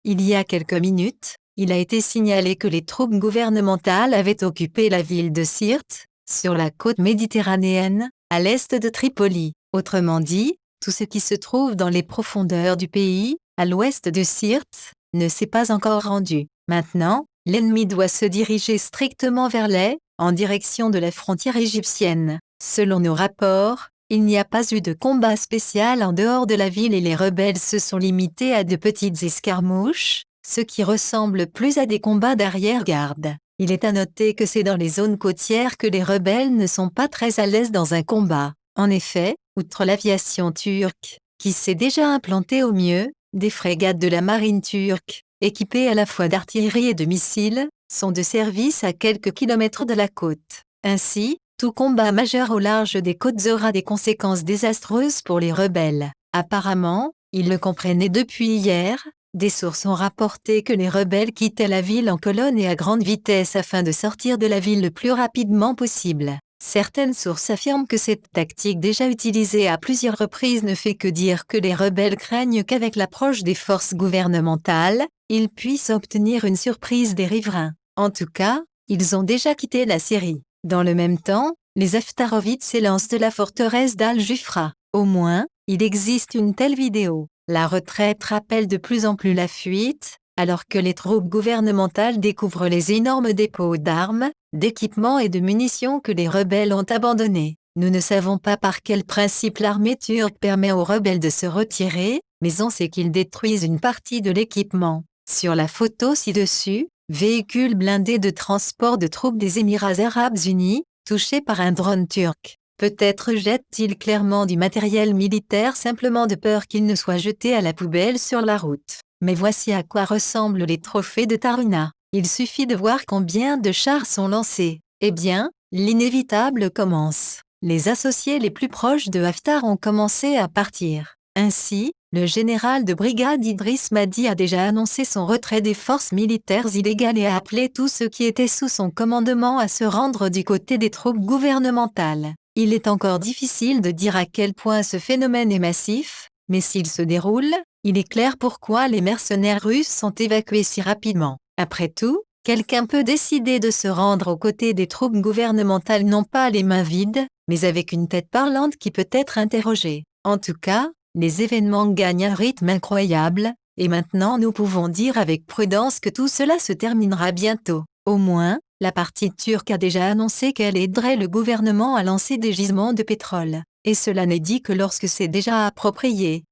Il y a quelques minutes, il a été signalé que les troupes gouvernementales avaient occupé la ville de Sirte, sur la côte méditerranéenne, à l'est de Tripoli. Autrement dit, tout ce qui se trouve dans les profondeurs du pays, à l'ouest de Sirte, ne s'est pas encore rendu. Maintenant, l'ennemi doit se diriger strictement vers l'est, en direction de la frontière égyptienne. Selon nos rapports, il n'y a pas eu de combat spécial en dehors de la ville et les rebelles se sont limités à de petites escarmouches, ce qui ressemble plus à des combats d'arrière-garde. Il est à noter que c'est dans les zones côtières que les rebelles ne sont pas très à l'aise dans un combat. En effet, outre l'aviation turque, qui s'est déjà implantée au mieux, des frégates de la marine turque, équipées à la fois d'artillerie et de missiles, sont de service à quelques kilomètres de la côte. Ainsi, tout combat majeur au large des côtes aura des conséquences désastreuses pour les rebelles. Apparemment, ils le comprenaient depuis hier. Des sources ont rapporté que les rebelles quittaient la ville en colonne et à grande vitesse afin de sortir de la ville le plus rapidement possible. Certaines sources affirment que cette tactique déjà utilisée à plusieurs reprises ne fait que dire que les rebelles craignent qu'avec l'approche des forces gouvernementales, ils puissent obtenir une surprise des riverains. En tout cas, ils ont déjà quitté la Syrie. Dans le même temps, les Haftarovites s'élancent de la forteresse d'Al-Jufra. Au moins, il existe une telle vidéo. La retraite rappelle de plus en plus la fuite, alors que les troupes gouvernementales découvrent les énormes dépôts d'armes, d'équipements et de munitions que les rebelles ont abandonnés. Nous ne savons pas par quel principe l'armée turque permet aux rebelles de se retirer, mais on sait qu'ils détruisent une partie de l'équipement. Sur la photo ci-dessus, véhicule blindé de transport de troupes des Émirats arabes unis, touché par un drone turc. Peut-être jette-t-il clairement du matériel militaire simplement de peur qu'il ne soit jeté à la poubelle sur la route. Mais voici à quoi ressemblent les trophées de Taruna. Il suffit de voir combien de chars sont lancés. Eh bien, l'inévitable commence. Les associés les plus proches de Haftar ont commencé à partir. Ainsi, le général de brigade Idriss Mahdi a déjà annoncé son retrait des forces militaires illégales et a appelé tous ceux qui étaient sous son commandement à se rendre du côté des troupes gouvernementales. Il est encore difficile de dire à quel point ce phénomène est massif, mais s'il se déroule, il est clair pourquoi les mercenaires russes sont évacués si rapidement. Après tout, quelqu'un peut décider de se rendre aux côtés des troupes gouvernementales non pas les mains vides, mais avec une tête parlante qui peut être interrogée. En tout cas, les événements gagnent un rythme incroyable, et maintenant nous pouvons dire avec prudence que tout cela se terminera bientôt. Au moins, la partie turque a déjà annoncé qu'elle aiderait le gouvernement à lancer des gisements de pétrole. Et cela n'est dit que lorsque c'est déjà approprié.